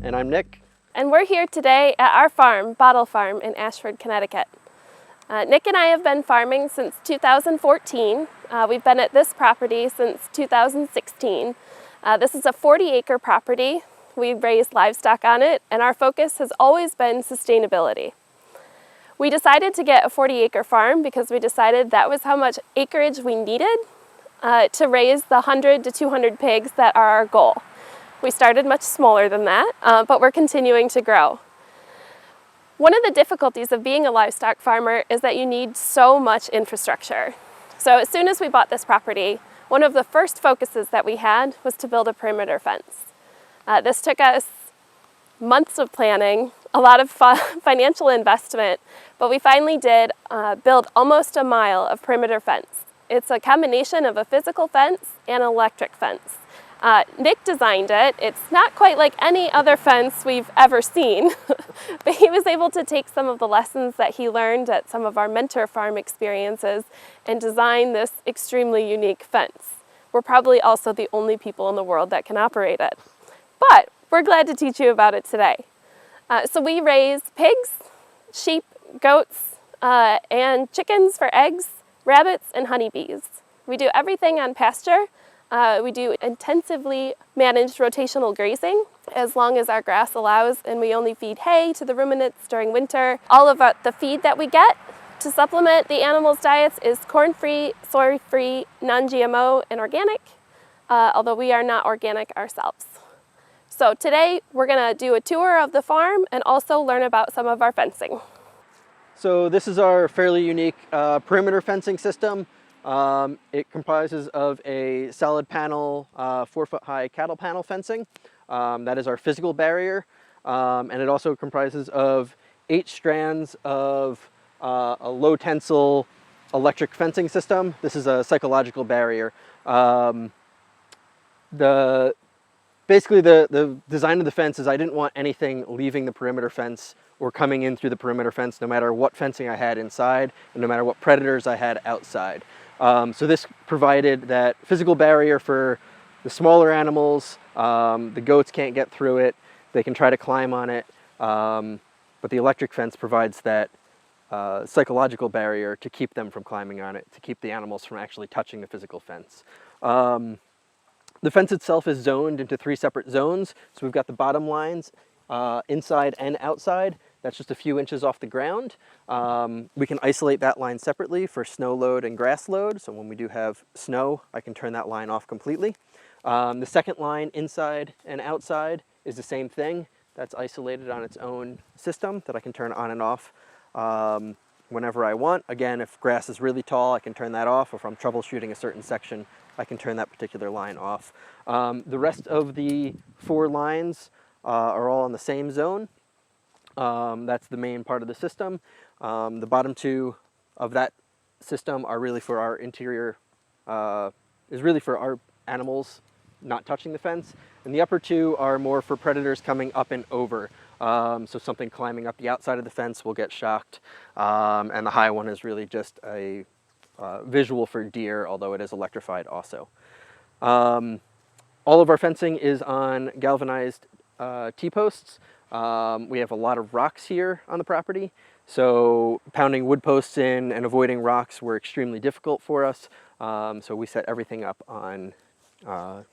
And I'm Nick. And we're here today at our farm, Bottle Farm in Ashford, Connecticut. Nick and I have been farming since 2014. We've been at this property since 2016. This is a 40-acre property. We raise livestock on it, and our focus has always been sustainability. We decided to get a 40-acre farm because we decided that was how much acreage we needed to raise the 100 to 200 pigs that are our goal. We started much smaller than that, but we're continuing to grow. One of the difficulties of being a livestock farmer is that you need so much infrastructure. So as soon as we bought this property, one of the first focuses that we had was to build a perimeter fence. This took us months of planning, a lot of financial investment, but we finally did build almost a mile of perimeter fence. It's a combination of a physical fence and an electric fence. Nick designed it. It's not quite like any other fence we've ever seen, but he was able to take some of the lessons that he learned at some of our mentor farm experiences and design this extremely unique fence. We're probably also the only people in the world that can operate it, but we're glad to teach you about it today. So we raise pigs, sheep, goats, and chickens for eggs, rabbits, and honeybees. We do everything on pasture. We do intensively managed rotational grazing as long as our grass allows, and we only feed hay to the ruminants during winter. All of the feed that we get to supplement the animals' diets is corn-free, soy-free, non-GMO, and organic, although we are not organic ourselves. So today we're going to do a tour of the farm and also learn about some of our fencing. So this is our fairly unique perimeter fencing system. It comprises of a solid panel, 4-foot high cattle panel fencing. That is our physical barrier. And it also comprises of 8 strands of a low tensile electric fencing system. This is a psychological barrier. Basically the design of the fence is I didn't want anything leaving the perimeter fence or coming in through the perimeter fence, no matter what fencing I had inside and no matter what predators I had outside. So this provided that physical barrier for the smaller animals. The goats can't get through it. They can try to climb on it. But the electric fence provides that psychological barrier to keep them from climbing on it, to keep the animals from actually touching the physical fence. The fence itself is zoned into 3 separate zones. So we've got the bottom lines, inside and outside. That's just a few inches off the ground. We can isolate that line separately for snow load and grass load. So when we do have snow, I can turn that line off completely. The second line, inside and outside, is the same thing. That's isolated on its own system that I can turn on and off whenever I want. Again, if grass is really tall, I can turn that off. Or if I'm troubleshooting a certain section, I can turn that particular line off. The rest of the 4 lines are all in the same zone. That's the main part of the system. The bottom 2 of that system are really for our interior, is really for our animals not touching the fence. And the upper 2 are more for predators coming up and over. So something climbing up the outside of the fence will get shocked. And the high one is really just a visual for deer, although it is electrified also. All of our fencing is on galvanized T-posts. We have a lot of rocks here on the property, so pounding wood posts in and avoiding rocks were extremely difficult for us. So we set everything up on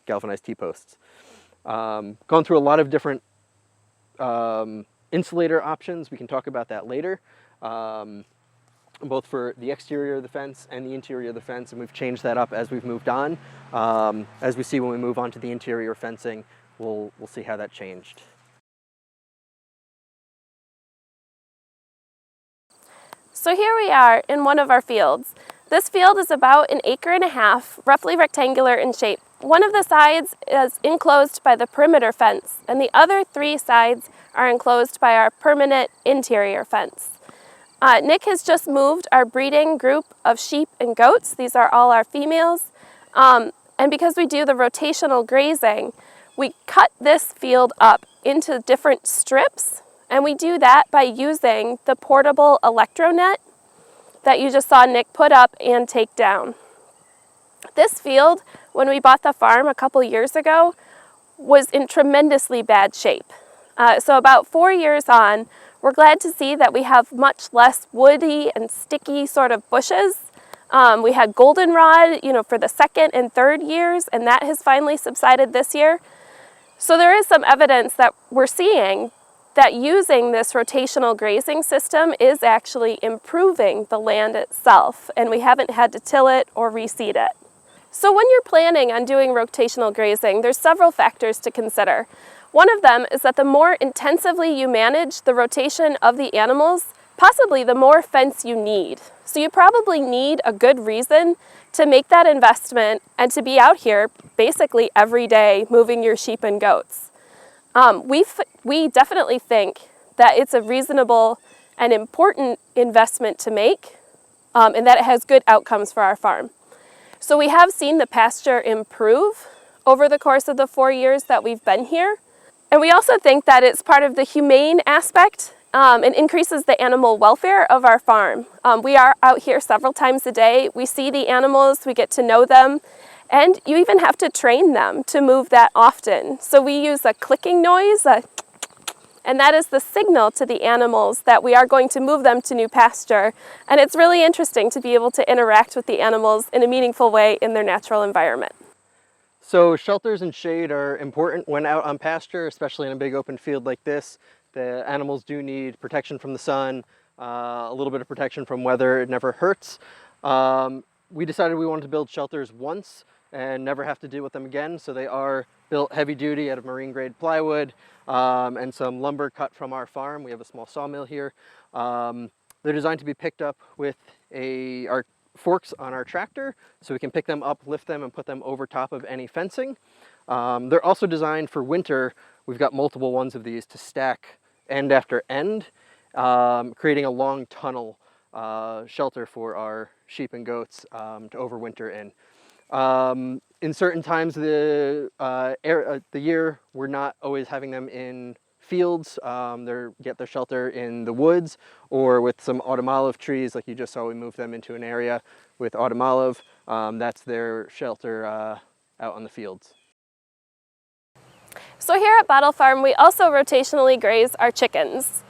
galvanized T-posts. Gone through a lot of different insulator options. We can talk about that later, both for the exterior of the fence and the interior of the fence, and we've changed that up as we've moved on. As we see when we move on to the interior fencing, we'll see how that changed. So here we are in one of our fields. This field is about 1.5 acres, roughly rectangular in shape. One of the sides is enclosed by the perimeter fence, and the other 3 sides are enclosed by our permanent interior fence. Nick has just moved our breeding group of sheep and goats. These are all our females. And because we do the rotational grazing, we cut this field up into different strips. And we do that by using the portable electronet that you just saw Nick put up and take down. This field, when we bought the farm a couple years ago, was in tremendously bad shape. So about 4 years on, we're glad to see that we have much less woody and sticky sort of bushes. We had goldenrod, for the second and third years, and that has finally subsided this year. So there is some evidence that we're seeing that using this rotational grazing system is actually improving the land itself, and we haven't had to till it or reseed it. So when you're planning on doing rotational grazing, there's several factors to consider. One of them is that the more intensively you manage the rotation of the animals, possibly the more fence you need. So you probably need a good reason to make that investment and to be out here basically every day moving your sheep and goats. We definitely think that it's a reasonable and important investment to make, and that it has good outcomes for our farm. So we have seen the pasture improve over the course of the 4 years that we've been here. And we also think that it's part of the humane aspect and increases the animal welfare of our farm. We are out here several times a day. We see the animals, we get to know them, and you even have to train them to move that often. So we use a clicking noise, and that is the signal to the animals that we are going to move them to new pasture. And it's really interesting to be able to interact with the animals in a meaningful way in their natural environment. So shelters and shade are important when out on pasture, especially in a big open field like this. The animals do need protection from the sun, a little bit of protection from weather. It never hurts. We decided we wanted to build shelters once and never have to deal with them again. So they are built heavy duty out of marine grade plywood and some lumber cut from our farm. We have a small sawmill here. They're designed to be picked up with our forks on our tractor, so we can pick them up, lift them, and put them over top of any fencing. They're also designed for winter. We've got multiple ones of these to stack end after end, creating a long tunnel shelter for our sheep and goats to overwinter in. In certain times of the year, we're not always having them in fields. They get their shelter in the woods or with some autumn olive trees, like you just saw. We moved them into an area with autumn olive. That's their shelter out on the fields. So here at BOTL Farm, we also rotationally graze our chickens.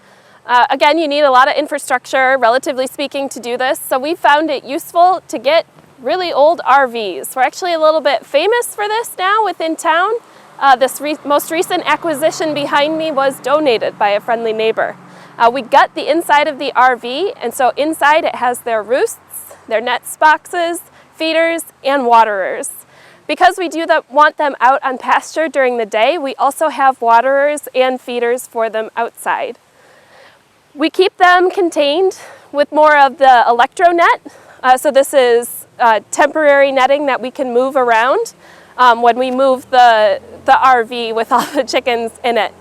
Again, you need a lot of infrastructure, relatively speaking, to do this. So we found it useful to get really old RVs. We're actually a little bit famous for this now within town. This most recent acquisition behind me was donated by a friendly neighbor. We gut the inside of the RV, and so inside it has their roosts, their nets boxes, feeders, and waterers. Because we do want them out on pasture during the day, we also have waterers and feeders for them outside. We keep them contained with more of the electro net. So this is temporary netting that we can move around when we move the RV with all the chickens in it.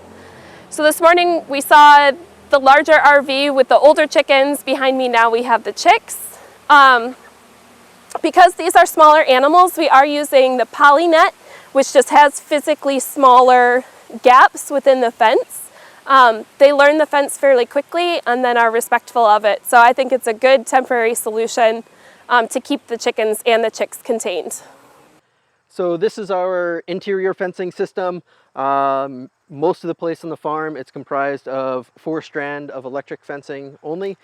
So this morning we saw the larger RV with the older chickens. Behind me now we have the chicks. Because these are smaller animals, we are using the poly net, which just has physically smaller gaps within the fence. They learn the fence fairly quickly and then are respectful of it. So I think it's a good temporary solution to keep the chickens and the chicks contained. So this is our interior fencing system. Most of the place on the farm, it's comprised of 4-strand of electric fencing only.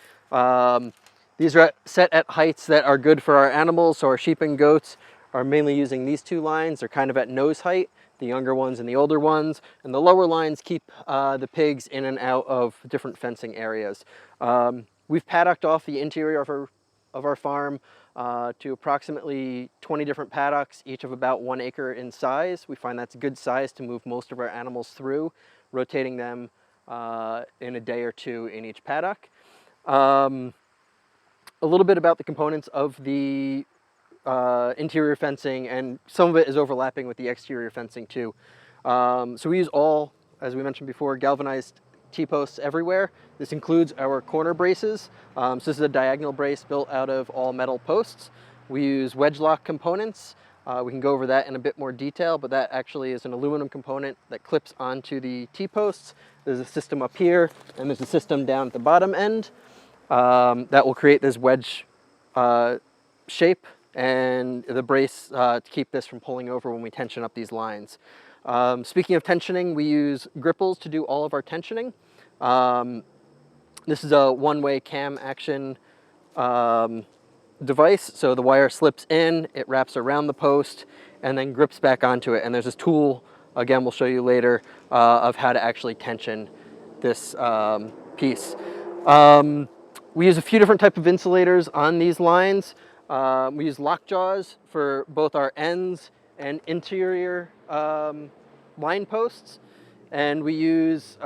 These are set at heights that are good for our animals, so our sheep and goats are mainly using these 2 lines. They're kind of at nose height, the younger ones and the older ones, and the lower lines keep the pigs in and out of different fencing areas. We've paddocked off the interior of our farm to approximately 20 different paddocks, each of about 1 acre in size. We find that's a good size to move most of our animals through, rotating them in a day or 2 in each paddock. A little bit about the components of the interior fencing, and some of it is overlapping with the exterior fencing too. So we use all, as we mentioned before, galvanized T-posts everywhere. This includes our corner braces. So this is a diagonal brace built out of all metal posts. We use wedge lock components. We can go over that in a bit more detail, but that actually is an aluminum component that clips onto the T-posts. There's a system up here, and there's a system down at the bottom end that will create this wedge shape and the brace to keep this from pulling over when we tension up these lines. Speaking of tensioning, we use gripples to do all of our tensioning. This is a one-way cam action device, so the wire slips in, it wraps around the post, and then grips back onto it. And there's this tool, again, we'll show you later, of how to actually tension this piece. We use a few different types of insulators on these lines. We use lock jaws for both our ends and interior line posts, and we use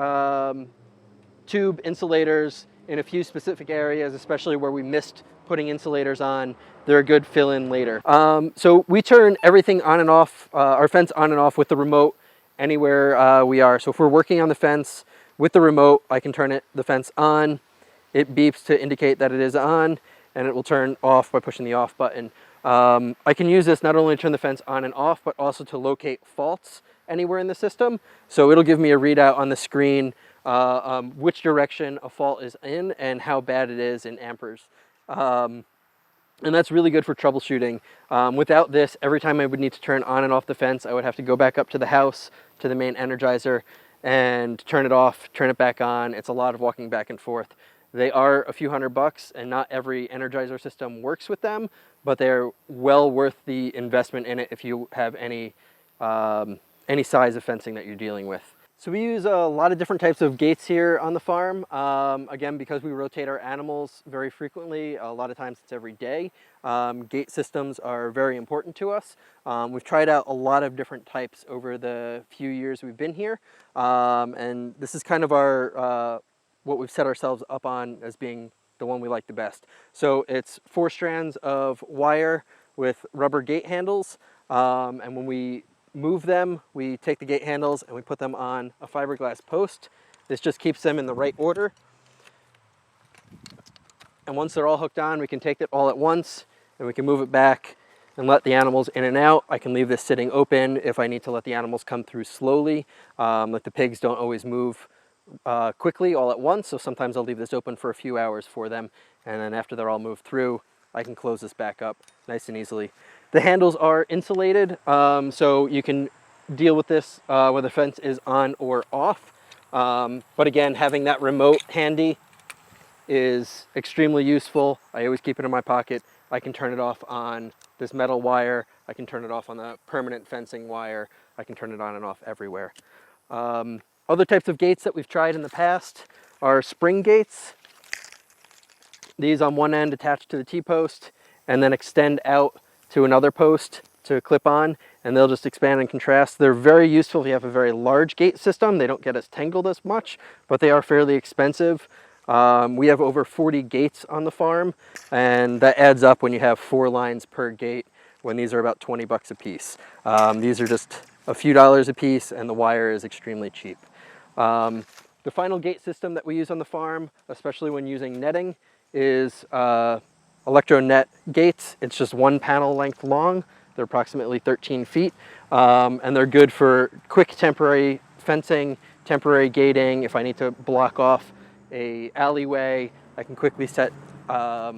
tube insulators in a few specific areas, especially where we missed putting insulators on. They're a good fill-in later. So we turn everything on and off, our fence on and off with the remote anywhere we are. So if we're working on the fence with the remote, I can turn the fence on. It beeps to indicate that it is on, and it will turn off by pushing the off button. I can use this not only to turn the fence on and off, but also to locate faults anywhere in the system. So it'll give me a readout on the screen which direction a fault is in and how bad it is in amperes. And that's really good for troubleshooting. Without this, every time I would need to turn on and off the fence, I would have to go back up to the house, to the main energizer, and turn it off, turn it back on. It's a lot of walking back and forth. They are a few $100, and not every energizer system works with them, but they're well worth the investment in it if you have any size of fencing that you're dealing with. So we use a lot of different types of gates here on the farm. Again, because we rotate our animals very frequently, a lot of times it's every day, gate systems are very important to us. We've tried out a lot of different types over the few years we've been here, and this is kind of our what we've set ourselves up on as being the one we like the best. So it's 4 strands of wire with rubber gate handles, and when we move them, we take the gate handles and we put them on a fiberglass post. This just keeps them in the right order. And once they're all hooked on, we can take it all at once and we can move it back and let the animals in and out. I can leave this sitting open if I need to let the animals come through slowly. Like the pigs don't always move quickly all at once, so sometimes I'll leave this open for a few hours for them, and then after they're all moved through, I can close this back up nice and easily. The handles are insulated, so you can deal with this whether the fence is on or off. But again, having that remote handy is extremely useful. I always keep it in my pocket. I can turn it off on this metal wire. I can turn it off on the permanent fencing wire. I can turn it on and off everywhere. Other types of gates that we've tried in the past are spring gates. These on one end attach to the T-post and then extend out to another post to clip on, and they'll just expand and contrast. They're very useful if you have a very large gate system. They don't get us tangled as much, but they are fairly expensive. We have over 40 gates on the farm, and that adds up when you have 4 lines per gate, when these are about $20 a piece. These are just a few dollars a piece, and the wire is extremely cheap. The final gate system that we use on the farm, especially when using netting, is electro net gates. It's just 1 panel length long. They're approximately 13 feet, and they're good for quick temporary fencing, temporary gating. If I need to block off a alleyway, I can quickly set up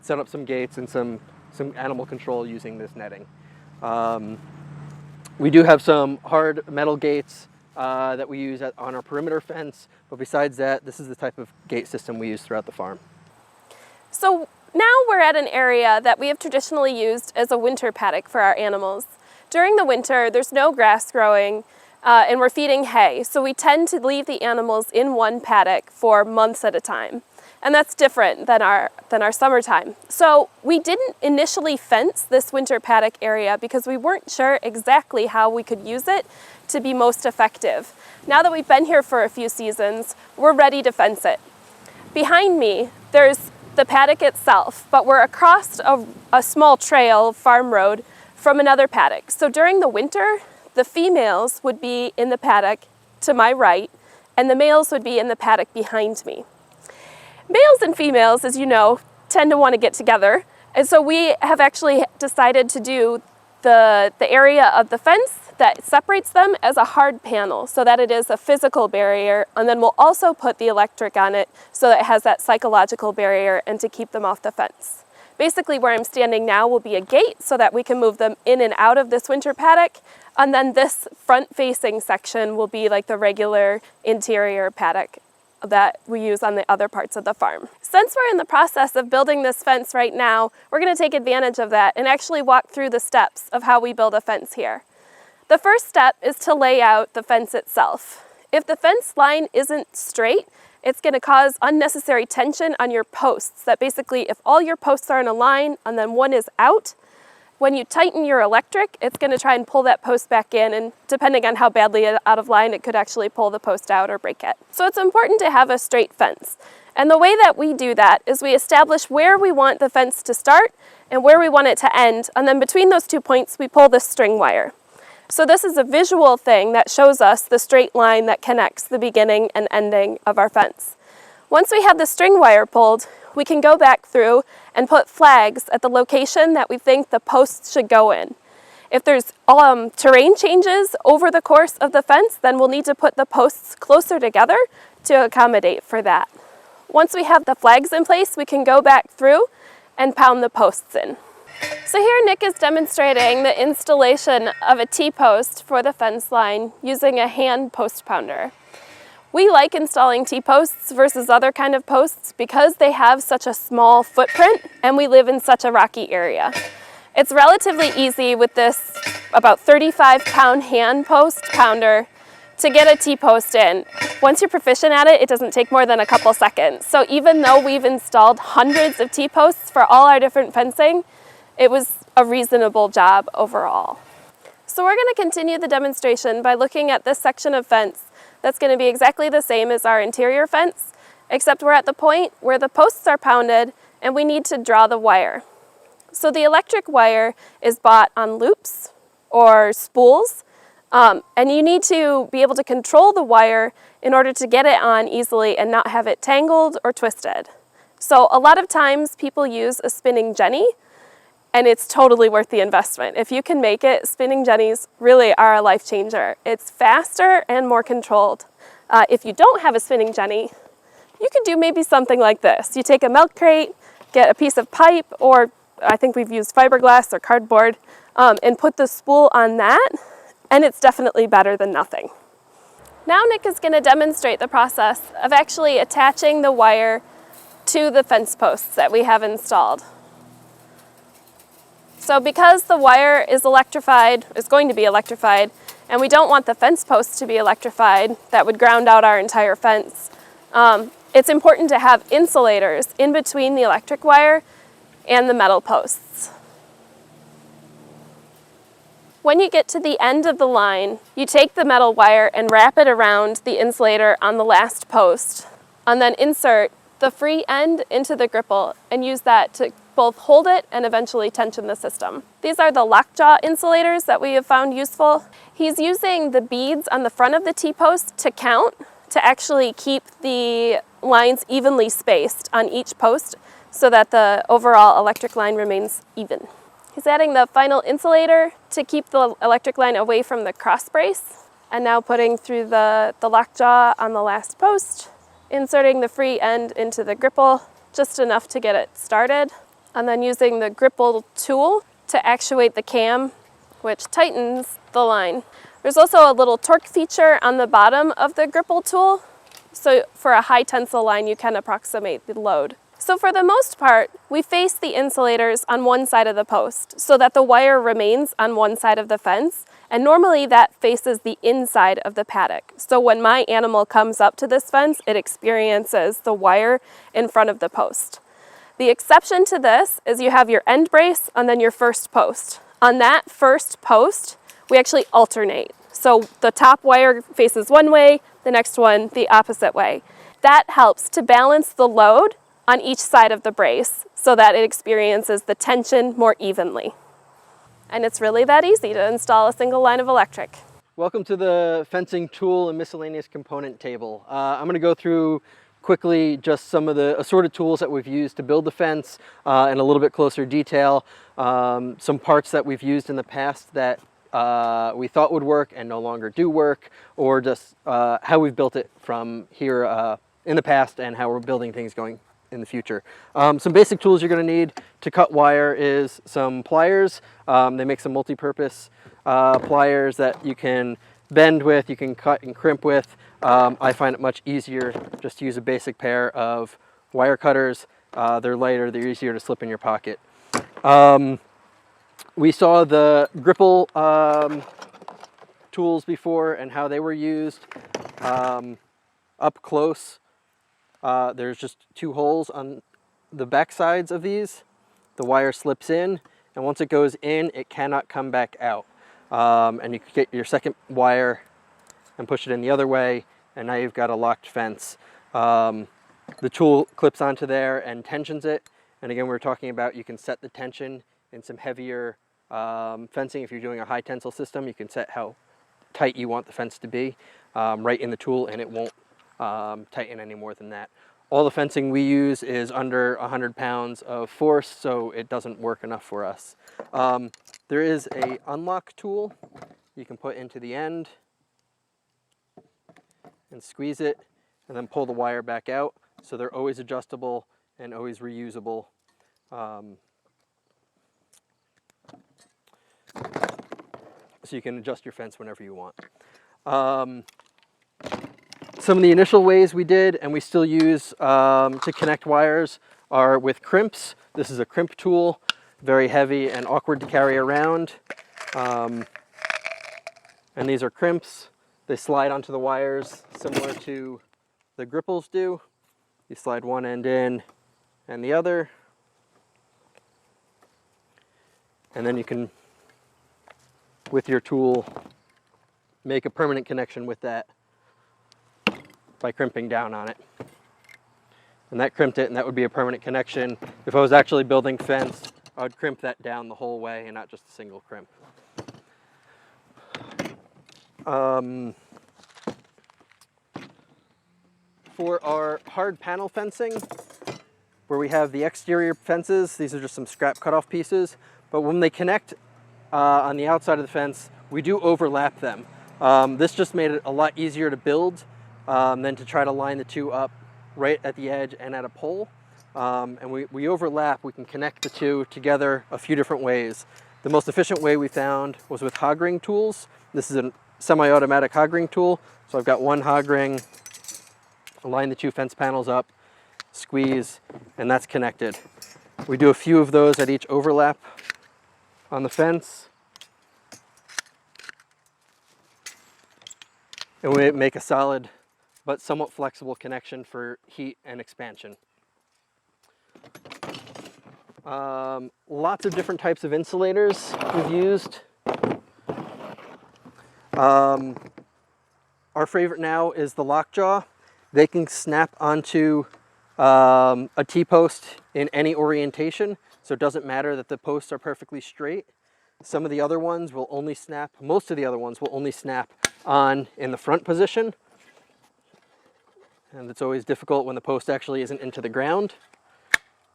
some gates and some animal control using this netting. We do have some hard metal gates that we use on our perimeter fence, but besides that, this is the type of gate system we use throughout the farm. So now we're at an area that we have traditionally used as a winter paddock for our animals. During the winter, there's no grass growing, and we're feeding hay, so we tend to leave the animals in one paddock for months at a time. And that's different than our summertime. So we didn't initially fence this winter paddock area because we weren't sure exactly how we could use it to be most effective. Now that we've been here for a few seasons, we're ready to fence it. Behind me, there's the paddock itself, but we're across a small trail, farm road, from another paddock. So during the winter, the females would be in the paddock to my right, and the males would be in the paddock behind me. Males and females, as you know, tend to want to get together, and so we have actually decided to do the area of the fence that separates them as a hard panel so that it is a physical barrier, and then we'll also put the electric on it so that it has that psychological barrier and to keep them off the fence. Basically where I'm standing now will be a gate so that we can move them in and out of this winter paddock, And then this front-facing section will be like the regular interior paddock that we use on the other parts of the farm. Since we're in the process of building this fence right now, we're going to take advantage of that and actually walk through the steps of how we build a fence here. The first step is to lay out the fence itself. If the fence line isn't straight, it's going to cause unnecessary tension on your posts. That basically, if all your posts are in a line and then one is out, when you tighten your electric, it's going to try and pull that post back in, and depending on how badly out of line, it could actually pull the post out or break it. So it's important to have a straight fence. And the way that we do that is we establish where we want the fence to start and where we want it to end, and then between those 2 points, we pull this string wire. So this is a visual thing that shows us the straight line that connects the beginning and ending of our fence. Once we have the string wire pulled, we can go back through and put flags at the location that we think the posts should go in. If there's terrain changes over the course of the fence, then we'll need to put the posts closer together to accommodate for that. Once we have the flags in place, we can go back through and pound the posts in. So here Nick is demonstrating the installation of a T-post for the fence line using a hand post pounder. We like installing T-posts versus other kind of posts because they have such a small footprint and we live in such a rocky area. It's relatively easy with this about 35-pound hand post pounder to get a T-post in. Once you're proficient at it, it doesn't take more than a couple seconds. So even though we've installed hundreds of T-posts for all our different fencing, it was a reasonable job overall. So we're going to continue the demonstration by looking at this section of fence that's going to be exactly the same as our interior fence, except we're at the point where the posts are pounded and we need to draw the wire. So the electric wire is bought on loops or spools, and you need to be able to control the wire in order to get it on easily and not have it tangled or twisted. So a lot of times people use a spinning jenny, and it's totally worth the investment. If you can make it, spinning jennies really are a life changer. It's faster and more controlled. If you don't have a spinning jenny, you could do maybe something like this. You take a milk crate, get a piece of pipe, or I think we've used fiberglass or cardboard, and put the spool on that, and it's definitely better than nothing. Now Nick is going to demonstrate the process of actually attaching the wire to the fence posts that we have installed. So because the wire is going to be electrified, and we don't want the fence posts to be electrified, that would ground out our entire fence, it's important to have insulators in between the electric wire and the metal posts. When you get to the end of the line, you take the metal wire and wrap it around the insulator on the last post, and then insert the free end into the gripple and use that to both hold it and eventually tension the system. These are the lockjaw insulators that we have found useful. He's using the beads on the front of the T-post to count, to actually keep the lines evenly spaced on each post so that the overall electric line remains even. He's adding the final insulator to keep the electric line away from the cross brace, and now putting through the lockjaw on the last post, inserting the free end into the gripple, just enough to get it started, and then using the gripple tool to actuate the cam, which tightens the line. There's also a little torque feature on the bottom of the gripple tool, so for a high tensile line you can approximate the load. So for the most part, we face the insulators on one side of the post so that the wire remains on one side of the fence, and normally that faces the inside of the paddock. So when my animal comes up to this fence, it experiences the wire in front of the post. The exception to this is you have your end brace and then your first post. On that first post, we actually alternate. So the top wire faces one way, the next one the opposite way. That helps to balance the load on each side of the brace so that it experiences the tension more evenly. And it's really that easy to install a single line of electric. Welcome to the fencing tool and miscellaneous component table. I'm going to go through quickly just some of the assorted tools that we've used to build the fence in a little bit closer detail. Some parts that we've used in the past that we thought would work and no longer do work, or just how we've built it from here in the past and how we're building things going in the future. Some basic tools you're going to need to cut wire is some pliers. They make some multi-purpose pliers that you can bend with, you can cut and crimp with. I find it much easier just to use a basic pair of wire cutters. They're lighter, they're easier to slip in your pocket. We saw the gripple tools before and how they were used. Up close, there's just 2 holes on the back sides of these. The wire slips in, and once it goes in, it cannot come back out. And you can get your second wire and push it in the other way, and now you've got a locked fence. The tool clips onto there and tensions it. And again, we were talking about you can set the tension in some heavier fencing. If you're doing a high tensile system, you can set how tight you want the fence to be right in the tool, and it won't tighten any more than that. All the fencing we use is under 100 pounds of force, so it doesn't work enough for us. There is a unlock tool you can put into the end and squeeze it and then pull the wire back out, so they're always adjustable and always reusable. So you can adjust your fence whenever you want. Some of the initial ways we did, and we still use to connect wires, are with crimps. This is a crimp tool, very heavy and awkward to carry around. And these are crimps. They slide onto the wires similar to the gripples do. You slide one end in and the other. And then you can, with your tool, make a permanent connection with that by crimping down on it. And that crimped it, and that would be a permanent connection. If I was actually building fence, I would crimp that down the whole way and not just a single crimp. For our hard panel fencing, where we have the exterior fences, these are just some scrap cutoff pieces, but when they connect on the outside of the fence, we do overlap them. This just made it a lot easier to build than to try to line the two up right at the edge and at a pole. And we overlap, we can connect the two together a few different ways. The most efficient way we found was with hog ring tools. This is a semi-automatic hog ring tool. So I've got one hog ring, line the two fence panels up, squeeze, and that's connected. We do a few of those at each overlap on the fence. And we make a solid but somewhat flexible connection for heat and expansion. Lots of different types of insulators we've used. Our favorite now is the lockjaw. They can snap onto a T-post in any orientation, so it doesn't matter that the posts are perfectly straight. Some of the other ones will only snap, most of the other ones will only snap on in the front position. And it's always difficult when the post actually isn't into the ground.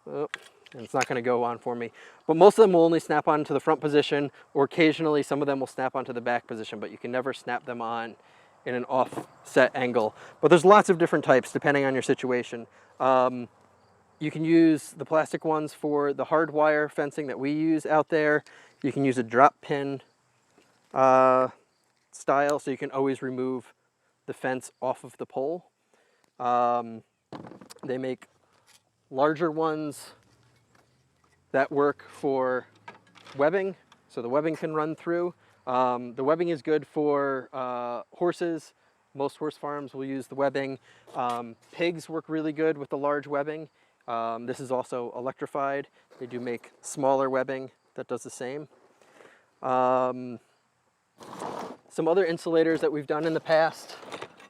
Oh, and it's not going to go on for me. But most of them will only snap on to the front position, or occasionally some of them will snap onto the back position, but you can never snap them on in an offset angle. But there's lots of different types depending on your situation. You can use the plastic ones for the hard wire fencing that we use out there. You can use a drop pin style, so you can always remove the fence off of the pole. They make larger ones that work for webbing, so the webbing can run through. The webbing is good for horses. Most horse farms will use the webbing. Pigs work really good with the large webbing. This is also electrified. They do make smaller webbing that does the same. Some other insulators that we've done in the past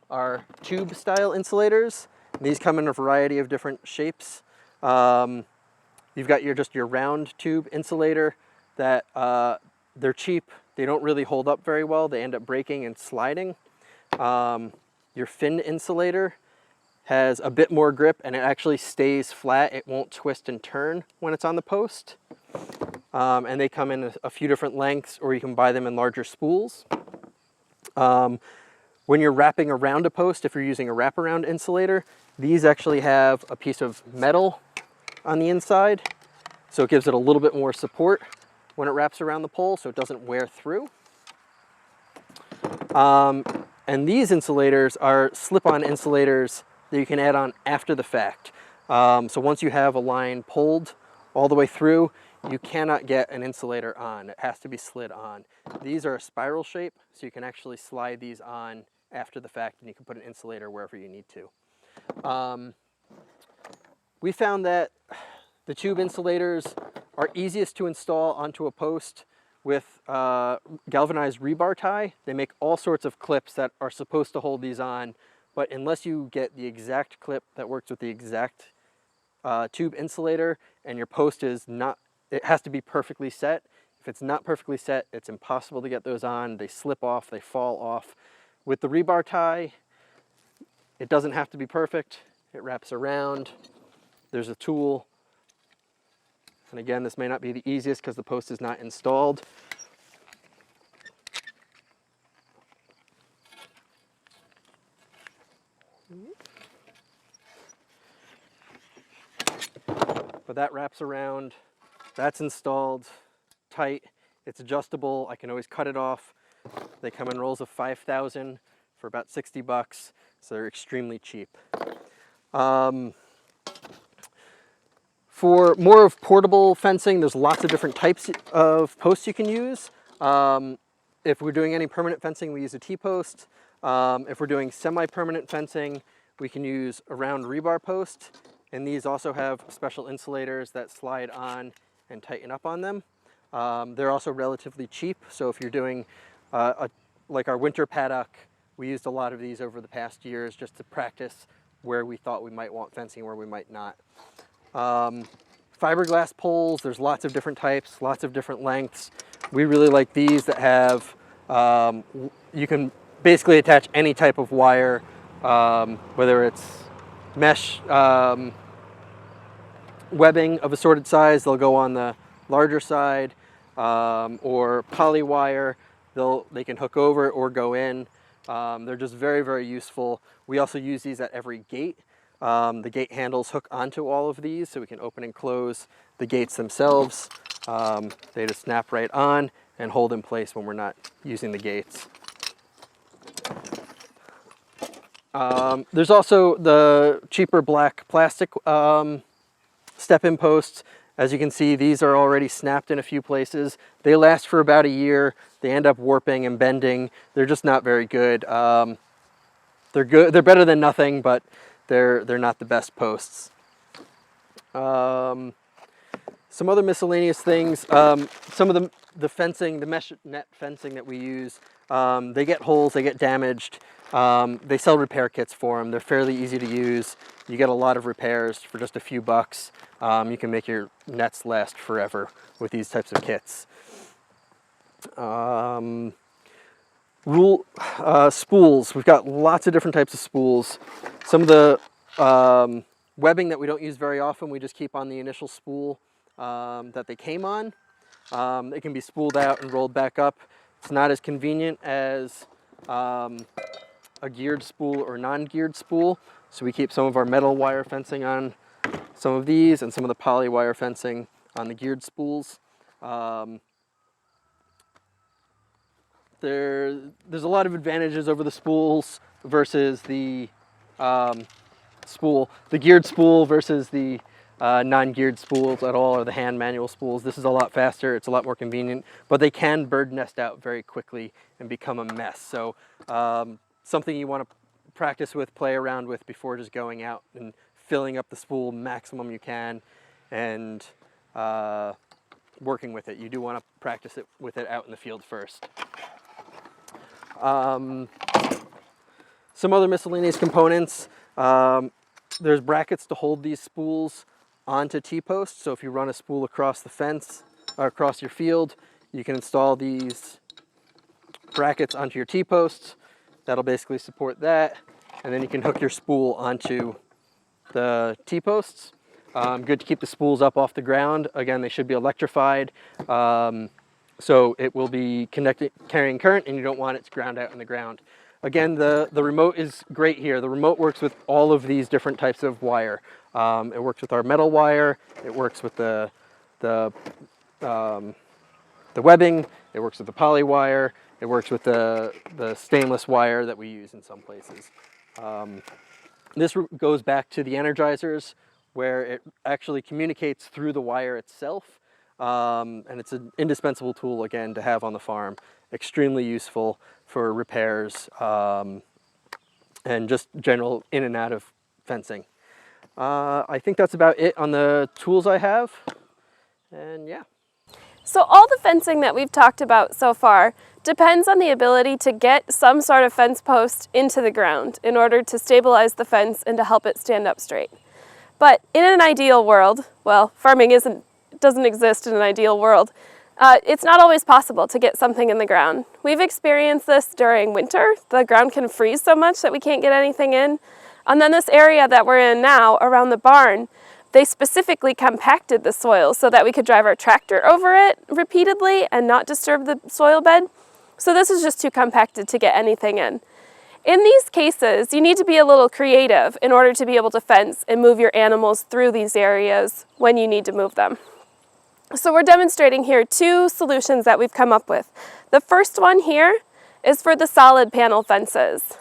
are tube style insulators. These come in a variety of different shapes. You've got just your round tube insulator that they're cheap. They don't really hold up very well. They end up breaking and sliding. Your fin insulator has a bit more grip and it actually stays flat. It won't twist and turn when it's on the post. And they come in a few different lengths, or you can buy them in larger spools. When you're wrapping around a post, if you're using a wraparound insulator, these actually have a piece of metal on the inside, so it gives it a little bit more support when it wraps around the pole so it doesn't wear through. And these insulators are slip-on insulators that you can add on after the fact. So once you have a line pulled all the way through, you cannot get an insulator on. It has to be slid on. These are a spiral shape, so you can actually slide these on after the fact, and you can put an insulator wherever you need to. We found that the tube insulators are easiest to install onto a post with galvanized rebar tie. They make all sorts of clips that are supposed to hold these on, but unless you get the exact clip that works with the exact tube insulator, and your post is not, it has to be perfectly set. If it's not perfectly set, it's impossible to get those on. They slip off, they fall off. With the rebar tie, it doesn't have to be perfect. It wraps around. There's a tool. And again, this may not be the easiest because the post is not installed. But that wraps around, that's installed tight, it's adjustable, I can always cut it off. They come in rolls of 5,000 for about 60 bucks, so they're extremely cheap. For more of portable fencing, there's lots of different types of posts you can use. If we're doing any permanent fencing, we use a T-post. If we're doing semi-permanent fencing, we can use a round rebar post. And these also have special insulators that slide on and tighten up on them. They're also relatively cheap. So if you're doing like our winter paddock, we used a lot of these over the past years just to practice where we thought we might want fencing, where we might not. Fiberglass poles, there's lots of different types, lots of different lengths. We really like these that have, you can basically attach any type of wire, whether it's mesh webbing of assorted size, they'll go on the larger side, or poly wire, they can hook over or go in. They're just very, very useful. We also use these at every gate. The gate handles hook onto all of these, so we can open and close the gates themselves. They just snap right on and hold in place when we're not using the gates. There's also the cheaper black plastic step-in posts. As you can see, these are already snapped in a few places. They last for about a year. They end up warping and bending. They're just not very good. They're good. They're better than nothing, but they're not the best posts. Some other miscellaneous things. Some of the fencing, the mesh net fencing that we use, they get holes, they get damaged. They sell repair kits for them. They're fairly easy to use. You get a lot of repairs for just a few bucks. You can make your nets last forever with these types of kits. Spools. We've got lots of different types of spools. Some of the webbing that we don't use very often, we just keep on the initial spool that they came on. It can be spooled out and rolled back up. It's not as convenient as a geared spool or non-geared spool, so we keep some of our metal wire fencing on some of these and some of the poly wire fencing on the geared spools. There's a lot of advantages over the spools versus the the geared spool versus the non-geared spools at all, or the hand manual spools. This is a lot faster, it's a lot more convenient, but they can bird nest out very quickly and become a mess. So something you want to practice with, play around with before just going out and filling up the spool maximum you can and working with it. You do want to practice it with it out in the field first. Some other miscellaneous components. There's brackets to hold these spools onto T-posts. So if you run a spool across the fence or across your field, you can install these brackets onto your T-posts. That'll basically support that. And then you can hook your spool onto the T-posts. Good to keep the spools up off the ground. Again, they should be electrified. So it will be carrying current, and you don't want it to ground out in the ground. Again, the remote is great here. The remote works with all of these different types of wire. It works with our metal wire. It works with the webbing. It works with the poly wire. It works with the stainless wire that we use in some places. This goes back to the energizers, where it actually communicates through the wire itself. And it's an indispensable tool, again, to have on the farm. Extremely useful for repairs and just general in and out of fencing. I think that's about it on the tools I have. And yeah. So all the fencing that we've talked about so far depends on the ability to get some sort of fence post into the ground in order to stabilize the fence and to help it stand up straight. But in an ideal world, well, farming doesn't exist in an ideal world, it's not always possible to get something in the ground. We've experienced this during winter. The ground can freeze so much that we can't get anything in. And then this area that we're in now around the barn, they specifically compacted the soil so that we could drive our tractor over it repeatedly and not disturb the soil bed. So this is just too compacted to get anything in. In these cases, you need to be a little creative in order to be able to fence and move your animals through these areas when you need to move them. So we're demonstrating here two solutions that we've come up with. The first one here is for the solid panel fences.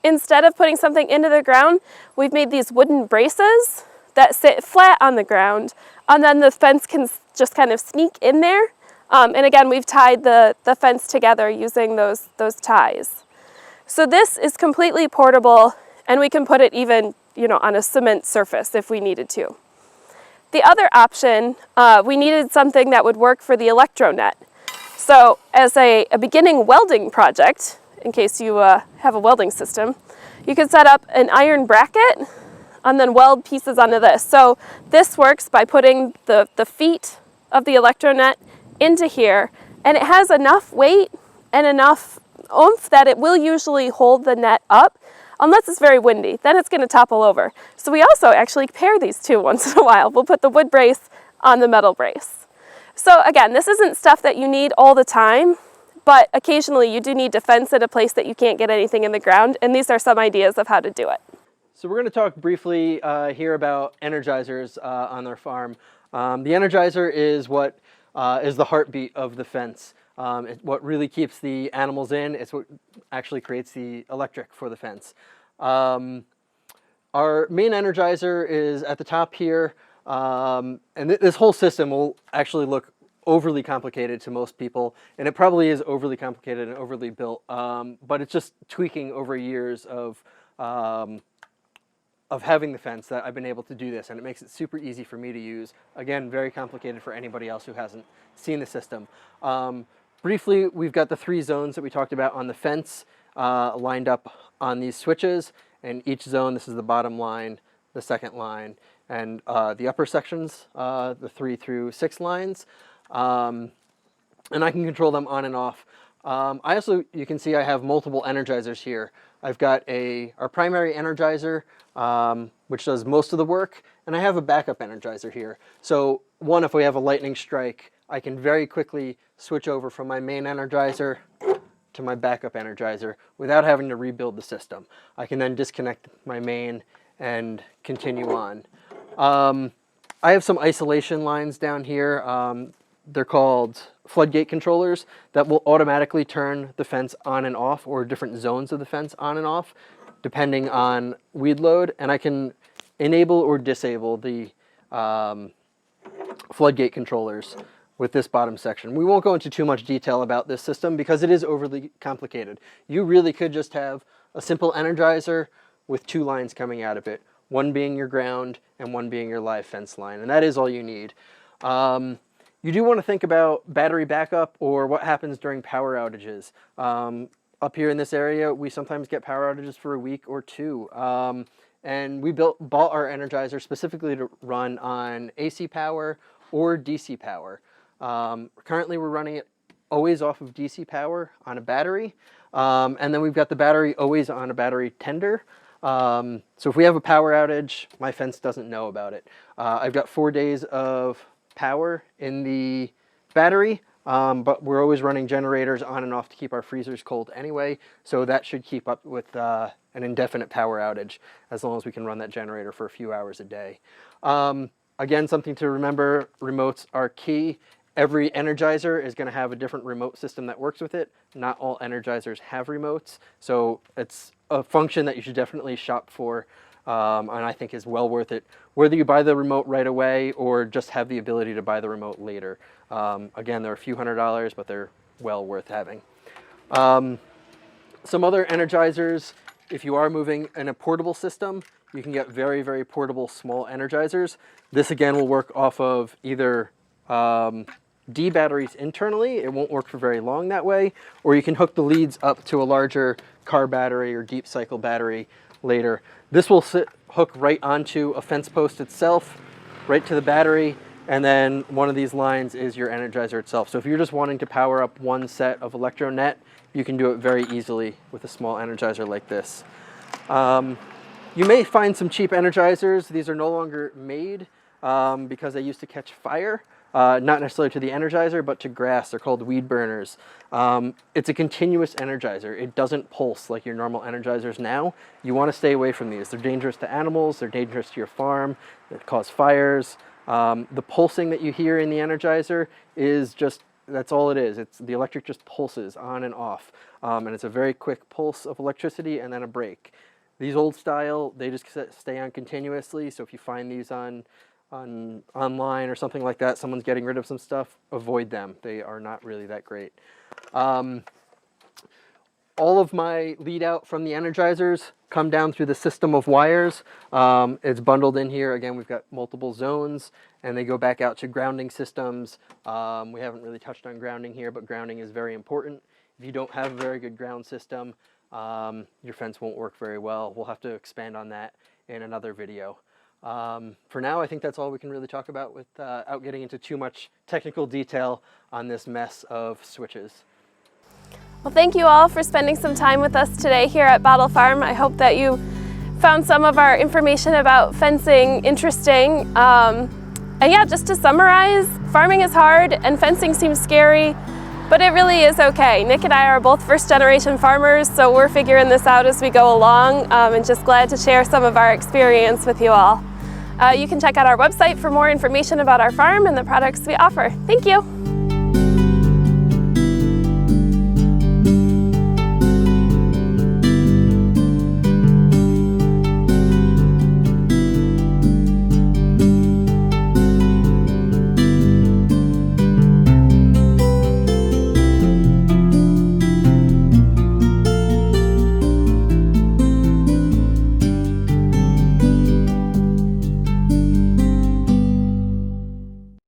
Instead of putting something into the ground, we've made these wooden braces that sit flat on the ground, and then the fence can just kind of sneak in there. And again, we've tied the fence together using those ties. So this is completely portable, and we can put it even, on a cement surface if we needed to. The other option, we needed something that would work for the electronet. So as a beginning welding project, in case you have a welding system, you could set up an iron bracket and then weld pieces onto this. So this works by putting the feet of the electronet into here, and it has enough weight and enough oomph that it will usually hold the net up, unless it's very windy. Then it's going to topple over. So we also actually pair these two once in a while. We'll put the wood brace on the metal brace. So again, this isn't stuff that you need all the time, but occasionally you do need to fence at a place that you can't get anything in the ground, and these are some ideas of how to do it. So we're going to talk briefly here about energizers on our farm. The energizer is what is the heartbeat of the fence. It's what really keeps the animals in. It's what actually creates the electric for the fence. Our main energizer is at the top here, and this whole system will actually look overly complicated to most people, and it probably is overly complicated and overly built, but it's just tweaking over years of having the fence that I've been able to do this, and it makes it super easy for me to use. Again, very complicated for anybody else who hasn't seen the system. Briefly, we've got the 3 zones that we talked about on the fence lined up on these switches, and each zone, this is the bottom line, the second line, and the upper sections, the 3 through 6 lines, and I can control them on and off. You can see I have multiple energizers here. I've got our primary energizer, which does most of the work, and I have a backup energizer here. So if we have a lightning strike, I can very quickly switch over from my main energizer to my backup energizer without having to rebuild the system. I can then disconnect my main and continue on. I have some isolation lines down here. They're called floodgate controllers that will automatically turn the fence on and off, or different zones of the fence on and off, depending on weed load, and I can enable or disable the floodgate controllers with this bottom section. We won't go into too much detail about this system because it is overly complicated. You really could just have a simple energizer with 2 lines coming out of it, one being your ground and one being your live fence line, and that is all you need. You do want to think about battery backup or what happens during power outages. Up here in this area, we sometimes get power outages for a week or 2. And we bought our energizer specifically to run on AC power or DC power. Currently, we're running it always off of DC power on a battery. And then we've got the battery always on a battery tender. So if we have a power outage, my fence doesn't know about it. I've got 4 days of power in the battery, but we're always running generators on and off to keep our freezers cold anyway, so that should keep up with an indefinite power outage as long as we can run that generator for a few hours a day. Again, something to remember, remotes are key, Every energizer is going to have a different remote system that works with it. Not all energizers have remotes, so it's a function that you should definitely shop for, and I think is well worth it, whether you buy the remote right away or just have the ability to buy the remote later. Again, they're a few $100s, but they're well worth having. Some other energizers, if you are moving in a portable system, you can get very, very portable small energizers. This again will work off of either D batteries internally. It won't work for very long that way, or you can hook the leads up to a larger car battery or deep cycle battery later. This will hook right onto a fence post itself, right to the battery, and then one of these lines is your energizer itself. So if you're just wanting to power up one set of electronet, you can do it very easily with a small energizer like this. You may find some cheap energizers. These are no longer made because they used to catch fire. Not necessarily to the energizer, but to grass. They're called weed burners. It's a continuous energizer. It doesn't pulse like your normal energizers now. You want to stay away from these. They're dangerous to animals. They're dangerous to your farm. They cause fires. The pulsing that you hear in the energizer is just, that's all it is. The electric just pulses on and off. And it's a very quick pulse of electricity and then a break. These old style, they just stay on continuously. So if you find these online or something like that, someone's getting rid of some stuff, avoid them. They are not really that great. All of my lead out from the energizers come down through the system of wires. It's bundled in here. Again, we've got multiple zones, and they go back out to grounding systems. We haven't really touched on grounding here, but grounding is very important. If you don't have a very good ground system, your fence won't work very well. We'll have to expand on that in another video. For now, I think that's all we can really talk about without getting into too much technical detail on this mess of switches. Well, thank you all for spending some time with us today here at BOTL Farm. I hope that you found some of our information about fencing interesting. And yeah, just to summarize, farming is hard and fencing seems scary, but it really is okay. Nick and I are both first-generation farmers, so we're figuring this out as we go along, and just glad to share some of our experience with you all. You can check out our website for more information about our farm and the products we offer. Thank you.